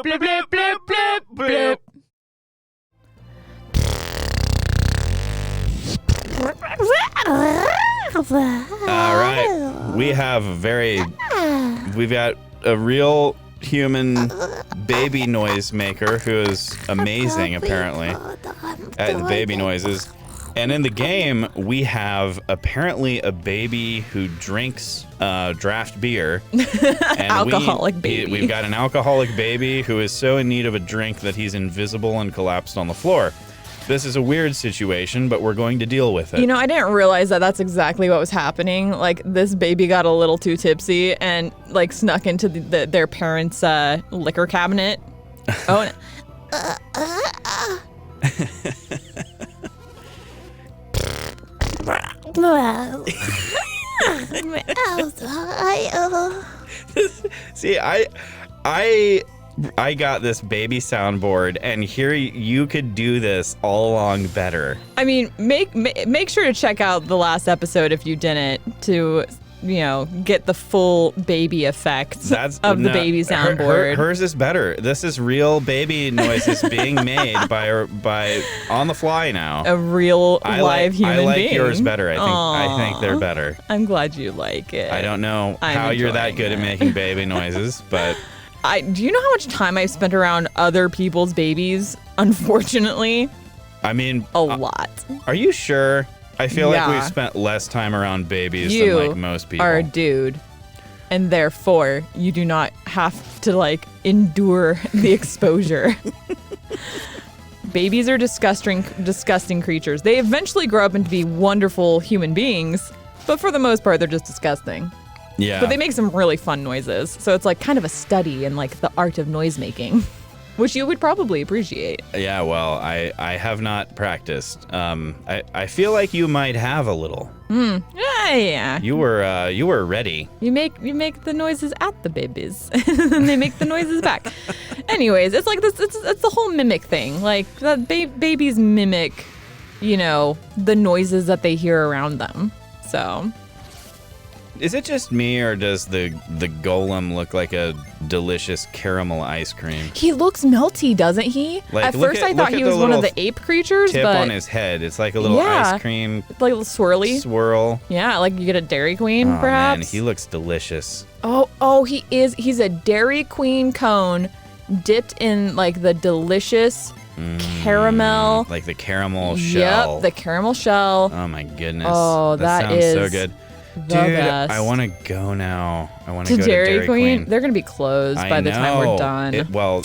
bloop, bloop, bloop, bloop, bloop, bloop. All right, we've got a real human baby noise maker who is amazing, apparently, at the baby noises. And in the game, we have apparently a baby who drinks draft beer. And Alcoholic baby. We've got an alcoholic baby who is so in need of a drink that he's invisible and collapsed on the floor. This is a weird situation, but we're going to deal with it. You know, I didn't realize that that's exactly what was happening. Like, this baby got a little too tipsy and, like, snuck into their parents' liquor cabinet. Oh, See, I got this baby soundboard, and here you could do this all along better. I mean, make sure to check out the last episode if you didn't to, you know, get the full baby effects of the baby soundboard. Hers is better. This is real baby noises being made by on the fly now. A real live human being. I like yours better. I think they're better. I'm glad you like it. I don't know how you're that good at making baby noises, but do you know how much time I've spent around other people's babies? Unfortunately, I mean, a lot. Are you sure? I feel like we've spent less time around babies than like most people. You are a dude, and therefore you do not have to like endure the exposure. Babies are disgusting creatures. They eventually grow up into be wonderful human beings, but for the most part, they're just disgusting. Yeah. But they make some really fun noises, so it's like kind of a study in like the art of noise making, which you would probably appreciate. Yeah, well, I have not practiced. I feel like you might have a little. Yeah. You were ready. You make the noises at the babies, and they make the noises back. Anyways, it's like this. It's the whole mimic thing. Like the babies mimic, you know, the noises that they hear around them. So. Is it just me, or does the golem look like a delicious caramel ice cream? He looks melty, doesn't he? Like, at first I thought he was one of the ape creatures, tip but on his head. It's like a little ice cream. Like a little swirly. Swirl. Yeah, like you get a Dairy Queen, oh, perhaps. Man, he looks delicious. Oh, he is. He's a Dairy Queen cone dipped in like the delicious caramel. Like the caramel shell. Yep, the caramel shell. Oh my goodness. Oh, that sounds so good. Dude, best. I want to go now. I want to go to Dairy Queen. They're going to be closed by the time we're done. Well,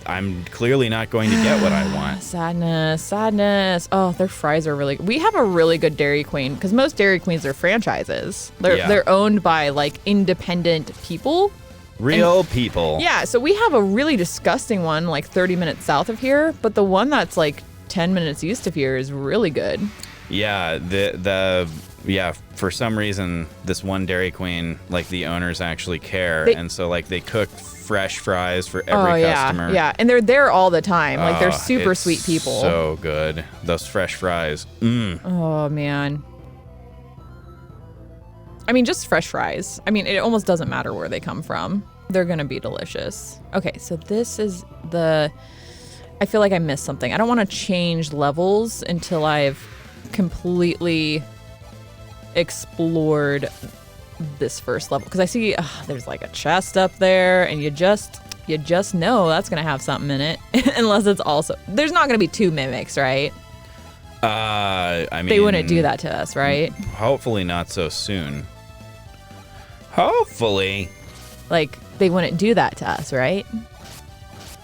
I'm clearly not going to get what I want. Sadness. Oh, their fries are really good. We have a really good Dairy Queen because most Dairy Queens are franchises. They're owned by like independent people. Real people. Yeah, so we have a really disgusting one like 30 minutes south of here, but the one that's like 10 minutes east of here is really good. Yeah, for some reason, this one Dairy Queen, like the owners actually care, and so like they cook fresh fries for every customer. Yeah, and they're there all the time. Like they're super sweet people. So good, those fresh fries. Oh man. I mean, just fresh fries. I mean, it almost doesn't matter where they come from. They're gonna be delicious. Okay, so this is I feel like I missed something. I don't want to change levels until I've completely explored this first level, because I see there's like a chest up there, and you just know that's gonna have something in it. Unless it's also, there's not gonna be two mimics, right? I mean, they wouldn't do that to us, right? Hopefully not so soon. Hopefully, like they wouldn't do that to us, right?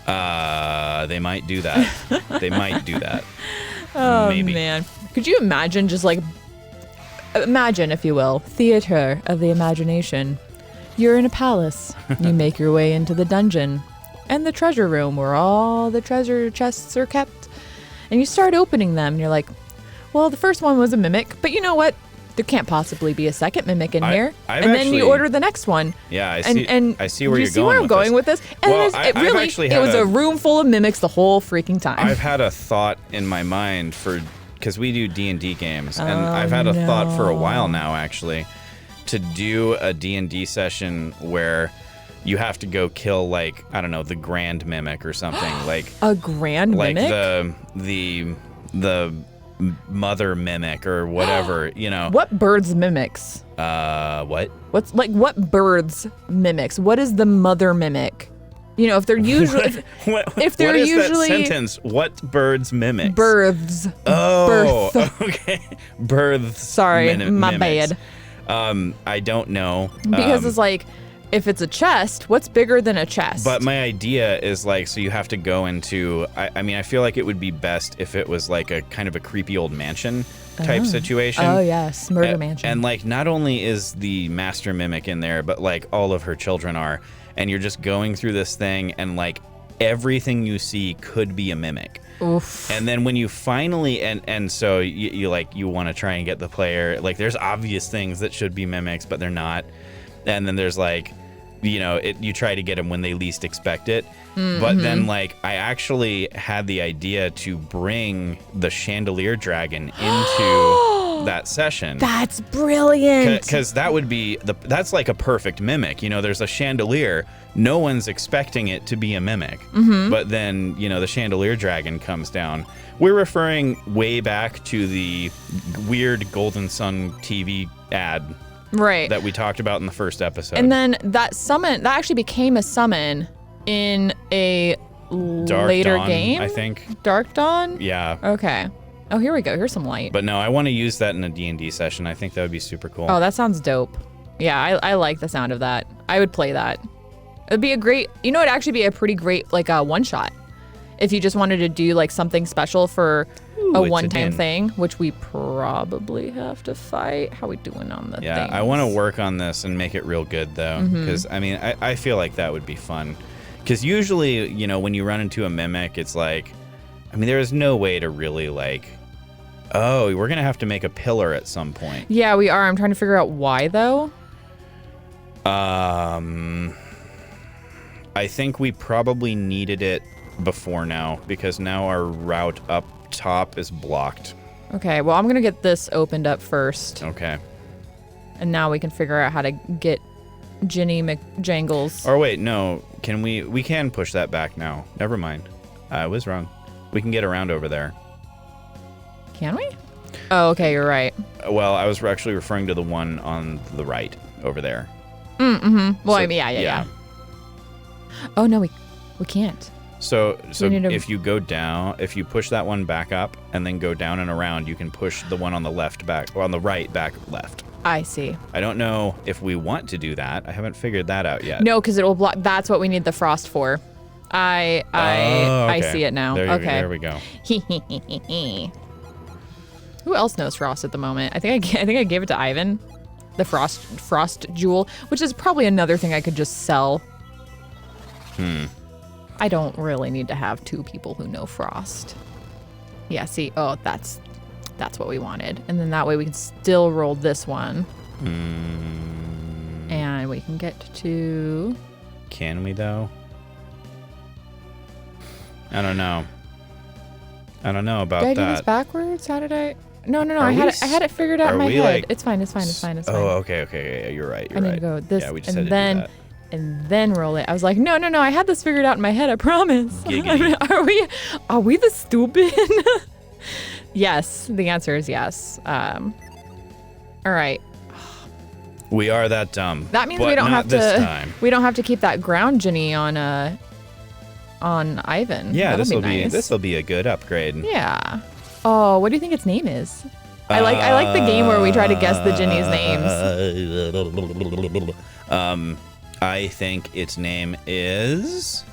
They might do that. They might do that. Oh, maybe. Man. Could you imagine imagine, if you will, theater of the imagination. You're in a palace. You make your way into the dungeon and the treasure room where all the treasure chests are kept. And you start opening them and you're like, well, the first one was a mimic, but you know what? There can't possibly be a second mimic in here. Then you order the next one. Yeah, I see. I see where you're going. You see where I'm going with this? And it was a room full of mimics the whole freaking time. I've had a thought in my mind because we do D&D games, and I've had a thought for a while now, actually, to do a D&D session where you have to go kill like, I don't know, the grand mimic or something. Like A grand like mimic? the mother mimic or whatever, you know. What birds mimics? What? What birds mimics? What is the mother mimic? You know, if they're usually if they're what is usually that sentence? What birds mimics? births. Oh, Birth. okay. Births. Sorry, my mimics. bad. I don't know. Because it's like, if it's a chest, what's bigger than a chest? But my idea is like, so you have to go into, I mean, I feel like it would be best if it was like a kind of a creepy old mansion type situation. Oh, yes. Murder mansion. And like, not only is the master mimic in there, but like all of her children are. And you're just going through this thing and like everything you see could be a mimic. Oof. And then when you finally, and so you want to try and get the player, like there's obvious things that should be mimics, but they're not. And then there's like, you know, you try to get them when they least expect it. Mm-hmm. But then like I actually had the idea to bring the chandelier dragon into that session. That's brilliant. Because that would be, that's like a perfect mimic. You know, there's a chandelier. No one's expecting it to be a mimic. Mm-hmm. But then, you know, the chandelier dragon comes down. We're referring way back to the weird goldensun TV ad. Right. That we talked about in the first episode. And then that actually became a summon in a Dark later Dawn, game? I think. Dark Dawn? Yeah. Okay. Oh, here we go. Here's some light. But no, I want to use that in a D&D session. I think that would be super cool. Oh, that sounds dope. Yeah, I like the sound of that. I would play that. It'd be a great, you know, it'd actually be a pretty great, like, a one-shot. If you just wanted to do, like, something special for a one-time thing, which we probably have to fight. How we doing on the Yeah, things? I want to work on this and make it real good, though. Because, I mean, I feel like that would be fun. Because usually, you know, when you run into a mimic, it's like, I mean, there is no way to really, like, oh, we're going to have to make a pillar at some point. Yeah, we are. I'm trying to figure out why, though. I think we probably needed it before now, because now our route up top is blocked. Okay, well, I'm going to get this opened up first. Okay. And now we can figure out how to get Ginny McJangles. Or wait, no. Can we can push that back now. Never mind. I was wrong. We can get around over there. Can we? Oh, okay, you're right. Well, I was actually referring to the one on the right over there. Mm-hmm. Well, I mean, yeah. Oh, no, we can't. So we need if you go down, if you push that one back up and then go down and around, you can push the one on the left back, or on the right back left. I see. I don't know if we want to do that. I haven't figured that out yet. No, because it will block. That's what we need the frost for. I see it now. There we go. Who else knows frost at the moment? I think I gave it to Ivan, the frost jewel, which is probably another thing I could just sell. I don't really need to have two people who know frost. Yeah, see, oh, that's what we wanted. And then that way we can still roll this one. And we can get to... Can we, though? I don't know. I don't know about that. Did I do this backwards? How did I... No. I had it figured out in my head. Like... It's fine. Oh, okay. Yeah, you're right. I need to go this, yeah, we just and had to then... do that. And then roll it. I was like, no. I had this figured out in my head. I promise. Giggity. Are we the stupid? Yes. The answer is yes. All right. We are that dumb. That means but we don't not have this to. Time. We don't have to keep that ground Ginny on Ivan. Yeah, this will be nice. This will be a good upgrade. Yeah. Oh, what do you think its name is? I like the game where we try to guess the Ginny's names. I think its name is.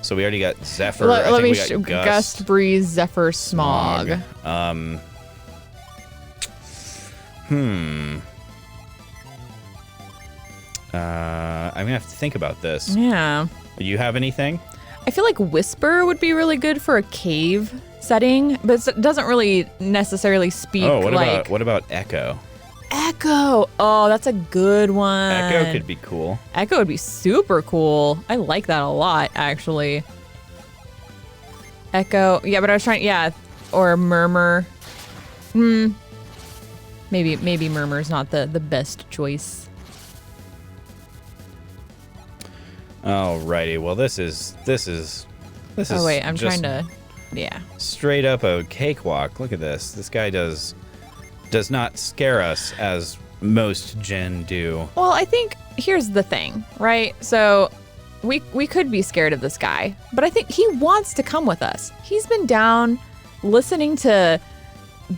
So we already got Zephyr. Let me Gust, Breeze, Zephyr, Smog. I'm gonna have to think about this. Yeah. Do you have anything? I feel like Whisper would be really good for a cave setting, but it doesn't really necessarily speak. Oh, what about Echo? Echo. Oh, that's a good one. Echo could be cool. Echo would be super cool. I like that a lot, actually. Echo. Yeah, but I was trying. Yeah, or Murmur. Maybe Murmur's not the best choice. Alrighty. Well, this is. Oh wait, I'm just trying to. Yeah. straight up a cakewalk. Look at this. This guy does not scare us as most Djinn do. Well, I think here's the thing, right? So we could be scared of this guy, but I think he wants to come with us. He's been down listening to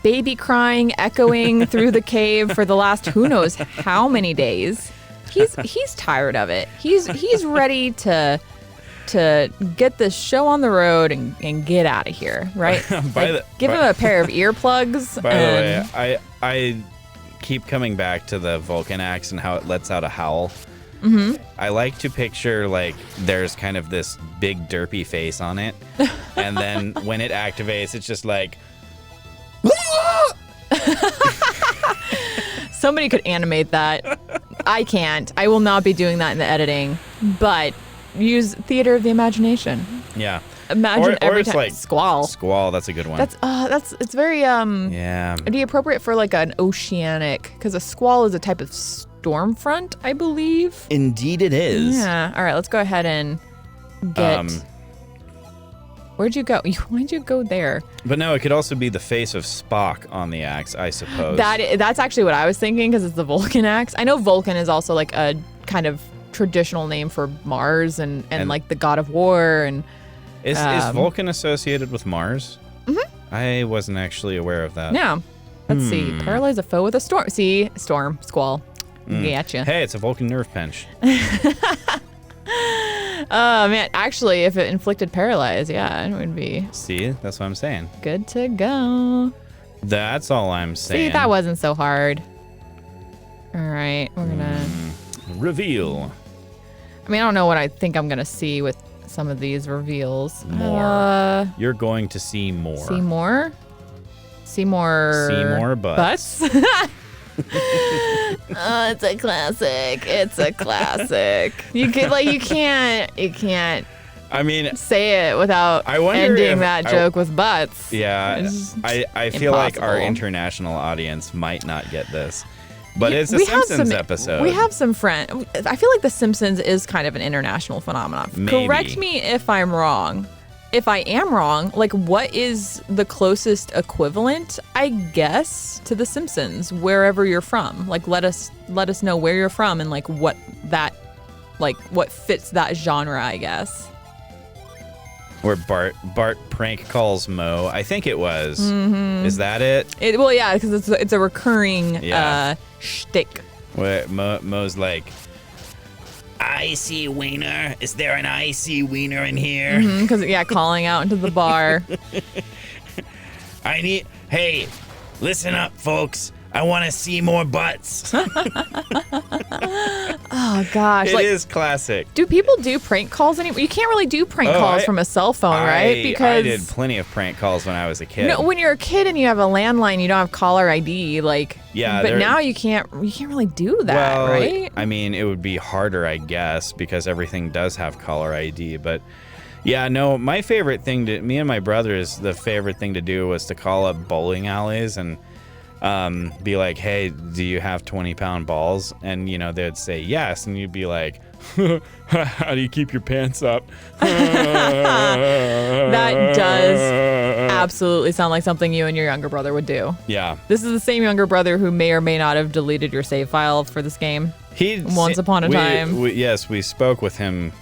baby crying echoing through the cave for the last who knows how many days. He's tired of it. He's ready to get this show on the road and get out of here, right? Give him a pair of earplugs. By the way, I keep coming back to the Vulcan axe and how it lets out a howl. Mm-hmm. I like to picture like there's kind of this big derpy face on it, and then when it activates, it's just like. Somebody could animate that. I can't. I will not be doing that in the editing. But use theater of the imagination. Yeah. Imagine or every it's time. like Squall. Squall. That's a good one. It's very Yeah. It'd be appropriate for like an oceanic, because a squall is a type of storm front, I believe. Indeed, it is. Yeah. All right. Let's go ahead and get. Where'd you go? Why'd you go there? But no, it could also be the face of Spock on the axe, I suppose. That's actually what I was thinking, because it's the Vulcan axe. I know Vulcan is also like a kind of traditional name for Mars and like the god of war. And is Vulcan associated with Mars? Mm-hmm. I wasn't actually aware of that. Yeah. Let's see. Paralyze a foe with a storm. See? Storm. Squall. Gotcha. Hey, it's a Vulcan nerve pinch. Oh, man. Actually, if it inflicted paralyze, yeah, it would be. See? That's what I'm saying. Good to go. That's all I'm saying. See, that wasn't so hard. All right. We're going to. Reveal. I mean, I don't know what I think I'm going to see with some of these reveals. More. You're going to see more. See more? See more. See more butts. Oh, it's a classic. It's a classic. You can't. I mean, say it without ending that joke with butts. Yeah, I feel like our international audience might not get this. But it's a Simpsons episode. We have some friends. I feel like The Simpsons is kind of an international phenomenon. Maybe. Correct me if I'm wrong. If I am wrong, like, what is the closest equivalent, I guess, to The Simpsons, wherever you're from? Like, let us know where you're from and like what fits that genre, I guess. Where Bart prank calls Moe. I think it was. Mm-hmm. Is that it? Well, yeah, because it's a recurring shtick. Where Moe's like, icy wiener. Is there an icy wiener in here? Because calling out into the bar. Hey, listen up, folks. I want to see more butts. Oh, gosh. It is classic. Do people do prank calls anymore? You can't really do prank calls from a cell phone, right? Because I did plenty of prank calls when I was a kid. No, when you're a kid and you have a landline, you don't have caller ID. Like, yeah, but now you can't really do that, right? I mean, it would be harder, I guess, because everything does have caller ID. But yeah, no, my favorite thing me and my brother's the favorite thing to do was to call up bowling alleys and be like, hey, do you have 20-pound balls? And, they'd say yes. And you'd be like, how do you keep your pants up? That does absolutely sound like something you and your younger brother would do. Yeah. This is the same younger brother who may or may not have deleted your save file for this game. Once upon a time. Yes, we spoke with him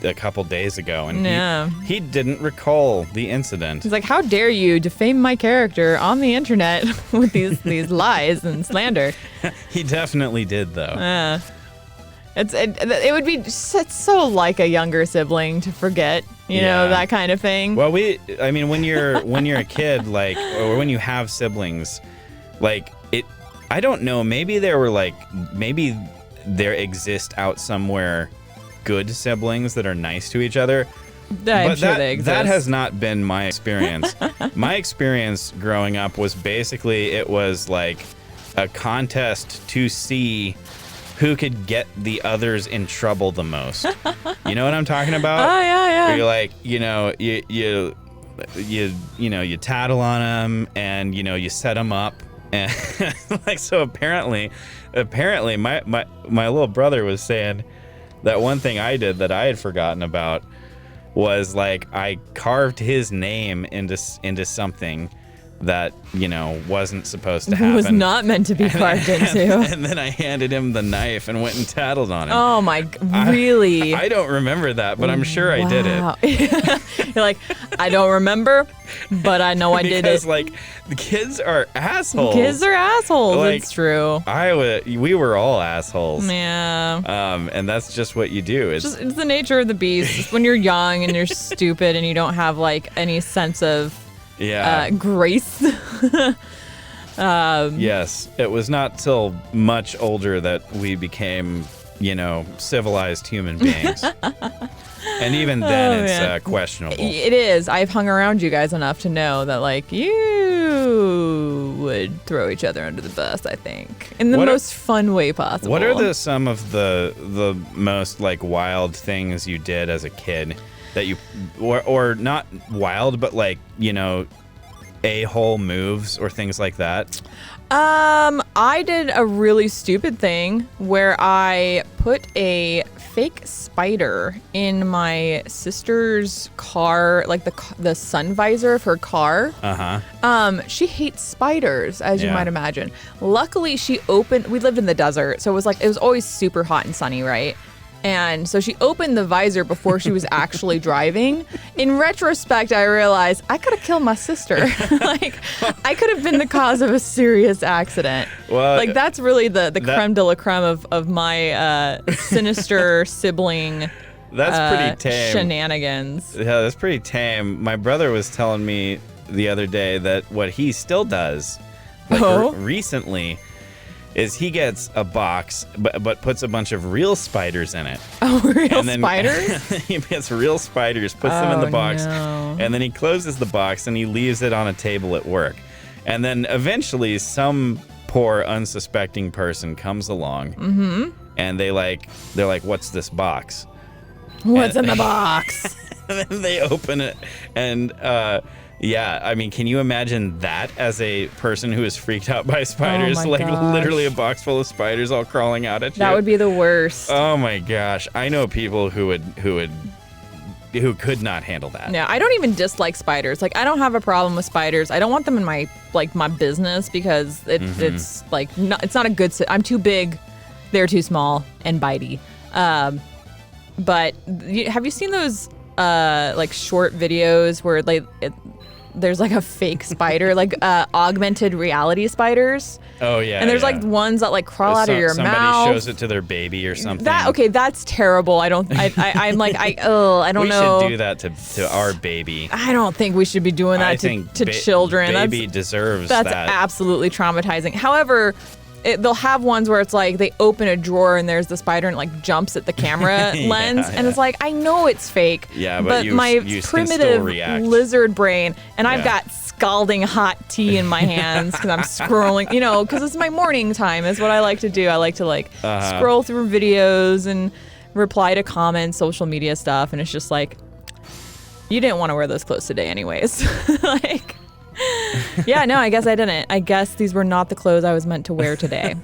a couple days ago, and he didn't recall the incident. He's like, how dare you defame my character on the internet with these lies and slander. He definitely did, though. It would be so like a younger sibling to forget, that kind of thing. Well, when you're a kid, like, or when you have siblings, like, I don't know, maybe there exist out somewhere good siblings that are nice to each other. I'm sure they exist. That has not been my experience. My experience growing up was basically, it was like a contest to see who could get the others in trouble the most. You know what I'm talking about? Oh, yeah. Where you're like, you tattle on them and, you set them up. And like, so apparently my little brother was saying that one thing I did that I had forgotten about was like I carved his name into something that, you know, wasn't supposed to happen. It was not meant to be carved into. And then I handed him the knife and went and tattled on him. Oh my, really? I don't remember that, but I'm sure I did it. You're like, I don't remember, but I know I did it. Because, like, the kids are assholes. Kids are assholes. Like, it's true. We were all assholes. Yeah. And that's just what you do. It's the nature of the beast. It's when you're young and you're stupid and you don't have, like, any sense of grace. Yes. It was not till much older that we became, you know, civilized human beings. And even then, it's questionable. It is. I've hung around you guys enough to know that, like, you would throw each other under the bus, I think. In the most fun way possible. What are some of the most, like, wild things you did as a kid that you... Or not wild, but, like, you know, a-hole moves or things like that? I did a really stupid thing where I put a fake spider in my sister's car, like the sun visor of her car. She hates spiders, as you might imagine. Luckily, we lived in the desert, so it was always super hot and sunny, right? And so she opened the visor before she was actually driving. In retrospect, I realized I could have killed my sister. Like, I could have been the cause of a serious accident. Well, like, that's really the creme de la creme of my sinister sibling that's pretty tame. Shenanigans. Yeah, that's pretty tame. My brother was telling me the other day that what he still does, like recently, is he gets a box, but puts a bunch of real spiders in it. Oh, spiders? He gets real spiders, puts them in the box, and then he closes the box and he leaves it on a table at work. And then eventually some poor unsuspecting person comes along, and they're like, "What's this box? What's in the box?" And then they open it, and yeah, I mean, can you imagine that as a person who is freaked out by spiders? Oh my like, gosh. literally a box full of spiders all crawling out at you. That would be the worst. Oh my gosh, I know people who could not handle that. Yeah, I don't even dislike spiders. Like, I don't have a problem with spiders. I don't want them in my business because it's like it's not a good. I'm too big, they're too small and bitey. But have you seen those like short videos where there's like a fake spider, like augmented reality spiders? Oh yeah. And there's like ones that like crawl out of your mouth. Somebody shows it to their baby or something. That's terrible. I don't know. We should do that to our baby. I don't think we should be doing that to children. Baby deserves that. That's absolutely traumatizing. However, they'll have ones where it's like they open a drawer and there's the spider and it like jumps at the camera lens. And it's like, I know it's fake. Yeah, but my you primitive lizard brain, and I've got scalding hot tea in my hands because I'm scrolling, because it's my morning time is what I like to do. I like to scroll through videos and reply to comments, social media stuff. And it's just like, you didn't want to wear those clothes today anyways. Like... Yeah, no, I guess I didn't. I guess these were not the clothes I was meant to wear today.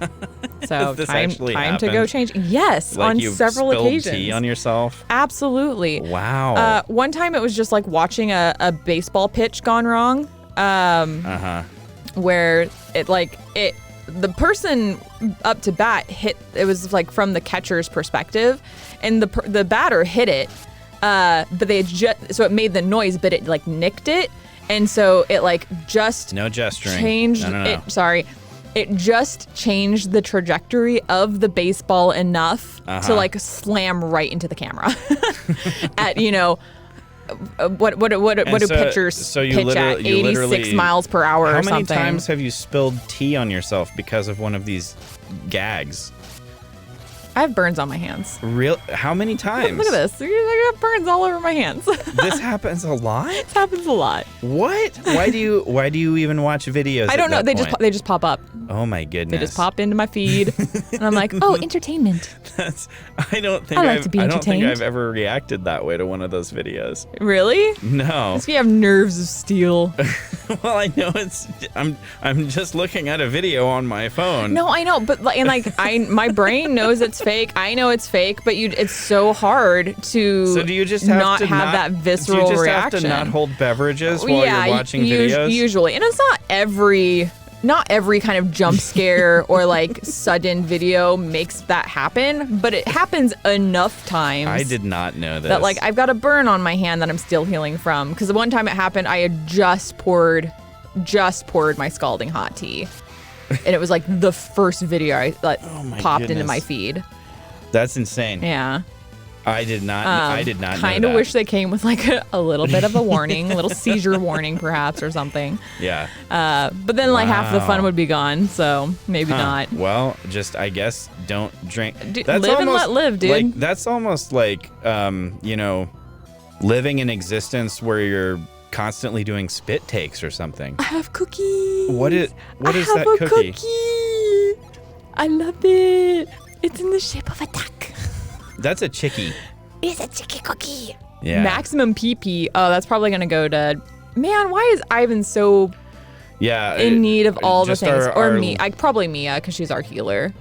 So time to go change. Yes, like on several occasions. Tea on yourself? Absolutely. Wow. One time it was just like watching a baseball pitch gone wrong. Where the person up to bat hit. It was like from the catcher's perspective, and the batter hit it. But they so it made the noise, but it like nicked it. And so it just no gesturing. Changed No. It just changed the trajectory of the baseball enough to slam right into the camera. At what do pitchers pitch at 86 miles per hour or something? How many times have you spilled tea on yourself because of one of these gags? I have burns on my hands. Real? How many times? Look at this. I got burns all over my hands. This happens a lot? This happens a lot. What? Why do you even watch videos? I don't know. They just pop up. Oh my goodness. They just pop into my feed, and I'm like, oh, entertainment. I don't think I've ever reacted that way to one of those videos. Really? No. Because you have nerves of steel. Well, I know I'm just looking at a video on my phone. No, I know, but my brain knows it's fake. fake. I know it's fake, but it's so hard to So do you just have not to have that visceral do you just reaction. have to not hold beverages while you're watching videos? Usually. And it's not every kind of jump scare or like sudden video makes that happen, but it happens enough times. I did not know this. That like I've got a burn on my hand that I'm still healing from, because the one time it happened, I had just poured my scalding hot tea, and it was like the first video that popped into my feed. That's insane. Yeah. I did not know that. Kind of wish they came with like a little bit of a warning, a little seizure warning perhaps or something. Yeah. But then like half the fun would be gone, so maybe not. Well, just I guess don't drink. Live and let live, dude. Like, that's almost like living an existence where you're constantly doing spit takes or something. I have cookies. What is that cookie? cookie? I love it. It's in the shape of a duck. That's a chickie. It's a chickie cookie. Yeah. Maximum PP. Oh, that's probably gonna go to. Man, why is Ivan so in need of all the things? Or me? Probably Mia, because she's our healer.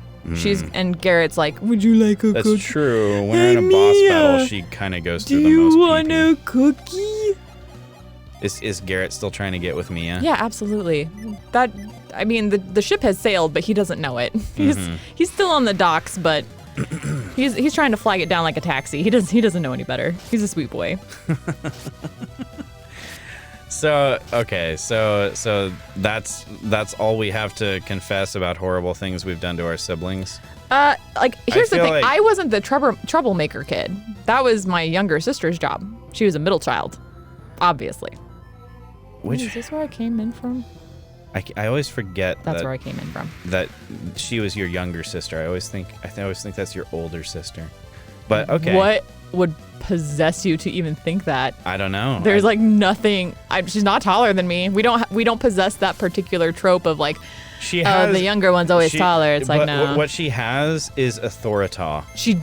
And Garrett's like, would you like a cookie? That's true. When we're in a boss battle, she kind of goes through the most. Do you want a cookie? Is Garrett still trying to get with Mia? Yeah, absolutely. The ship has sailed, but he doesn't know it. He's still on the docks, but he's trying to flag it down like a taxi. He doesn't know any better. He's a sweet boy. So that's all we have to confess about horrible things we've done to our siblings. Here's the thing. like- I wasn't the troublemaker kid. That was my younger sister's job. She was a middle child, obviously. Is this where I came in from? I always forget that's where I came in from. That she was your younger sister. I always think that's your older sister. But okay. What would possess you to even think that? I don't know. There's like nothing. She's not taller than me. We don't possess that particular trope of like, the younger one's always taller. It's like, no. What she has is authorita. She's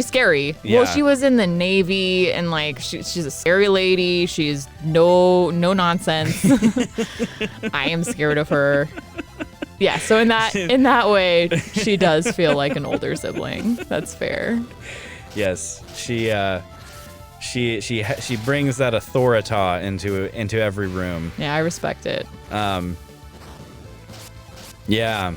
scary. Yeah. Well, she was in the Navy, and like she's a scary lady. She's no nonsense. I am scared of her. Yeah, so in that way, she does feel like an older sibling. That's fair. Yes, she brings that authorita into every room. Yeah, I respect it. Yeah.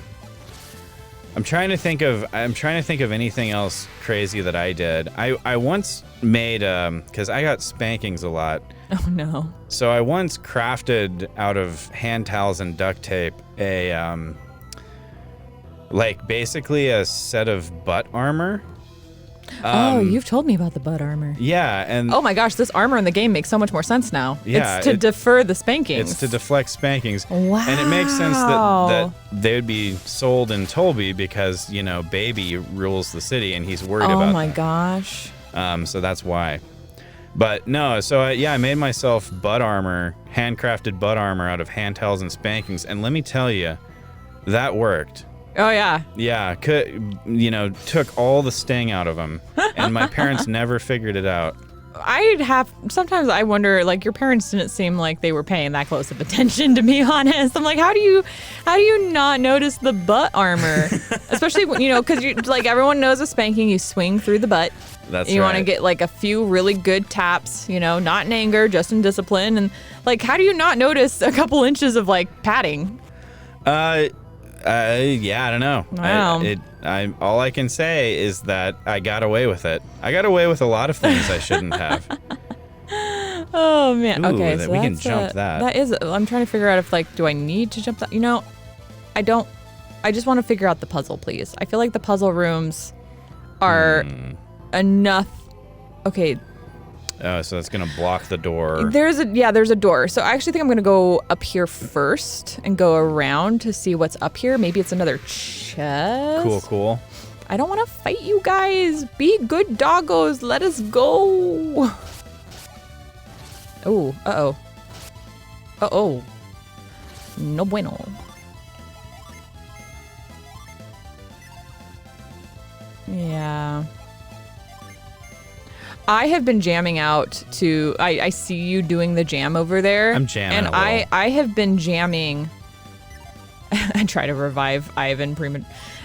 I'm trying to think of anything else crazy that I did. I once made because I got spankings a lot. Oh no. So I once crafted out of hand towels and duct tape basically a set of butt armor. You've told me about the butt armor. Yeah, and oh my gosh, this armor in the game makes so much more sense now. Yeah, it's to defer the spankings. It's to deflect spankings. Wow. And it makes sense that they would be sold in Tolby because, Baby rules the city and he's worried about that. Oh my gosh. So that's why. But no, so I made myself butt armor, handcrafted butt armor out of hand towels and spankings, and let me tell you, that worked. Oh yeah. Yeah, took all the sting out of them, and my parents never figured it out. Sometimes I wonder, like, your parents didn't seem like they were paying that close of attention, to be honest. I'm like, how do you not notice the butt armor? Especially when, because like everyone knows a spanking, you swing through the butt. That's you right. want to get like a few really good taps, not in anger, just in discipline. And like, how do you not notice a couple inches of like padding? Yeah, I don't know. Wow. All I can say is that I got away with it. I got away with a lot of things I shouldn't have. Oh man. Ooh, okay, so we can jump that. That is. I'm trying to figure out if do I need to jump that? I don't. I just want to figure out the puzzle, please. I feel like the puzzle rooms are enough. Okay. Oh, so it's gonna block the door. There's a door. So I actually think I'm gonna go up here first and go around to see what's up here. Maybe it's another chest. Cool. I don't want to fight you guys. Be good doggos. Let us go. Oh, uh-oh. No bueno. Yeah. I have been jamming out to, I see you doing the jam over there. I'm jamming and a little. I have been jamming. try to revive Ivan All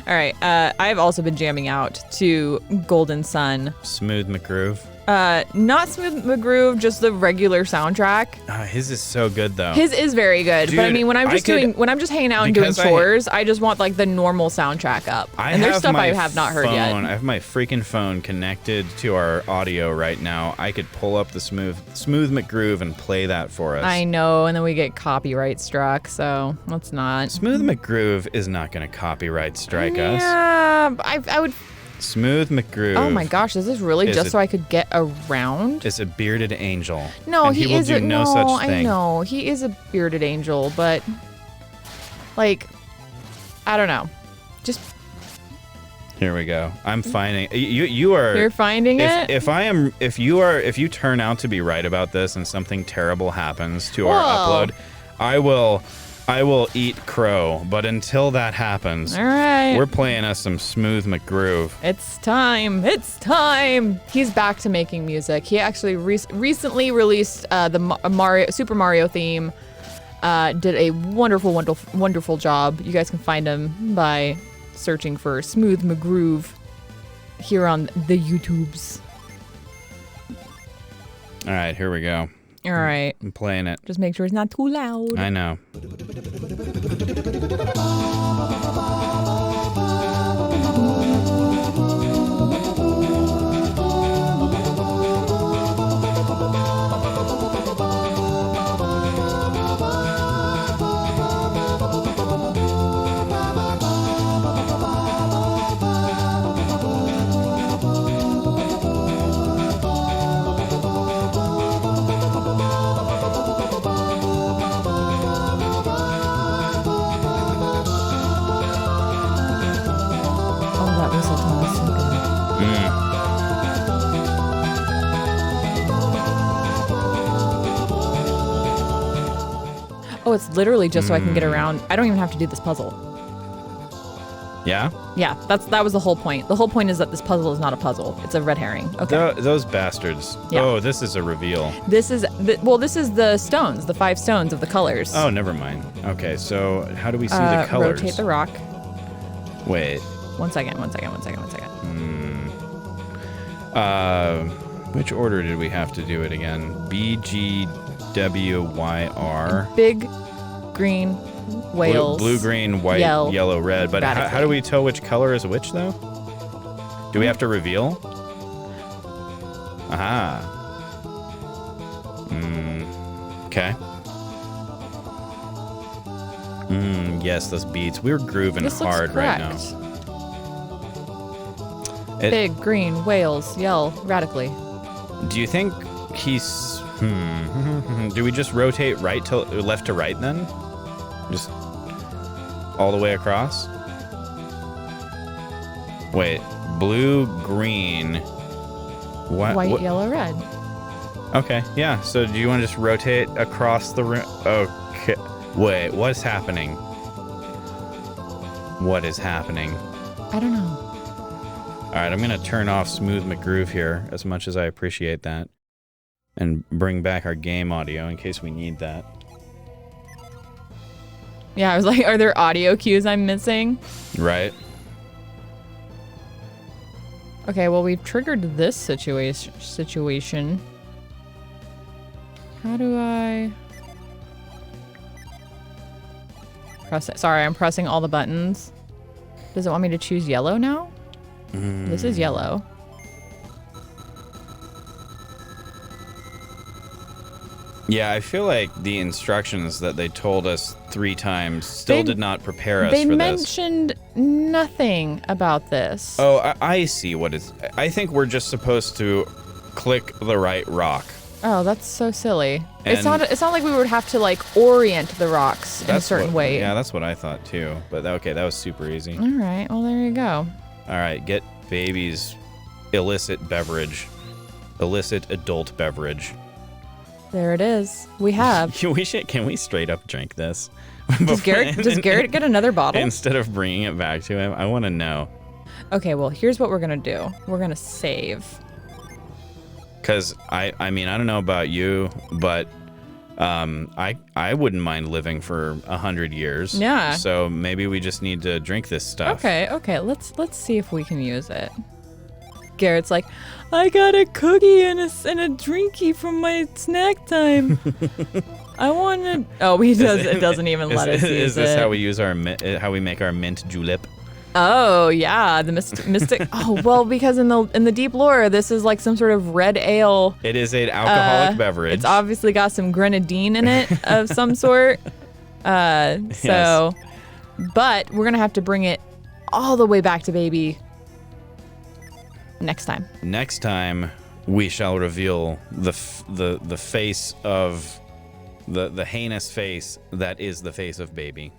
right. I've also been jamming out to goldensun. Smooth McGroove. Not Smooth McGroove, just the regular soundtrack. His is so good though. His is very good, Dude, but I mean, when I'm just hanging out and doing chores, I just want like the normal soundtrack up. And there's stuff I have not heard yet. I have my freaking phone connected to our audio right now. I could pull up the Smooth McGroove and play that for us. I know, and then we get copyright struck, so let's not. Smooth McGroove is not going to copyright strike us. Yeah, I would. Smooth McGroove. Oh my gosh, is this really just so I could get around? Is a bearded angel. No, and he will do no such thing. I know, he is a bearded angel, but like, I don't know. Just here we go. I'm finding you are. You're finding it. If you turn out to be right about this and something terrible happens to our upload, I will eat crow, but until that happens, all right, we're playing us some Smooth McGroove. It's time. It's time. He's back to making music. He actually recently released the Super Mario theme. Did a wonderful job. You guys can find him by searching for Smooth McGroove here on the YouTubes. All right, here we go. All right. I'm playing it. Just make sure it's not too loud. I know. Oh, it's literally just so I can get around. I don't even have to do this puzzle. Yeah? Yeah, that was the whole point. The whole point is that this puzzle is not a puzzle. It's a red herring. Okay. Those bastards. Yeah. Oh, this is a reveal. This is the stones, the 5 stones of the colors. Oh, never mind. Okay, so how do we see the colors? Rotate the rock. Wait. One second. Which order did we have to do it again? BGWYR. Big, green, whales. Blue, green, white, yellow, red. But how do we tell which color is which, though? Do we have to reveal? Aha. Okay. Yes, those beats. We're grooving hard right now. Big, green, whales, yell radically. Do you think he's... Do we just rotate left to right then? Just all the way across? Wait, blue, green... White, yellow, red. Okay, yeah. So do you want to just rotate across the room? Okay. Wait, what's happening? What is happening? I don't know. All right, I'm going to turn off Smooth McGroove here, as much as I appreciate that, and bring back our game audio in case we need that. Yeah, I was like, are there audio cues I'm missing? Right. Okay, well, we've triggered this situation. How do I... press it? Sorry, I'm pressing all the buttons. Does it want me to choose yellow now? This is yellow. Yeah, I feel like the instructions that they told us 3 times still did not prepare us for this. They mentioned nothing about this. Oh, I see what it's... I think we're just supposed to click the right rock. Oh, that's so silly. It's not like we would have to like orient the rocks in a certain way. Yeah, that's what I thought too. But okay, that was super easy. All right, well there you go. All right, get Baby's illicit adult beverage. There it is. We have. Can we straight up drink this? Does Garrett get another bottle? Instead of bringing it back to him, I want to know. Okay, well, here's what we're going to do. We're going to save. Because, I mean, I don't know about you, but I wouldn't mind living for 100 years. Yeah. So maybe we just need to drink this stuff. Okay. Let's see if we can use it. Garrett's like, I got a cookie and a drinky from my snack time. I want to. Oh, he does. It doesn't even let us use it. Is this how we use how we make our mint julep? Oh yeah, the mystic. Oh well, because in the deep lore, this is like some sort of red ale. It is an alcoholic beverage. It's obviously got some grenadine in it of some sort. So, but we're gonna have to bring it all the way back to Baby next time. Next time, we shall reveal the face of the heinous face that is the face of Baby.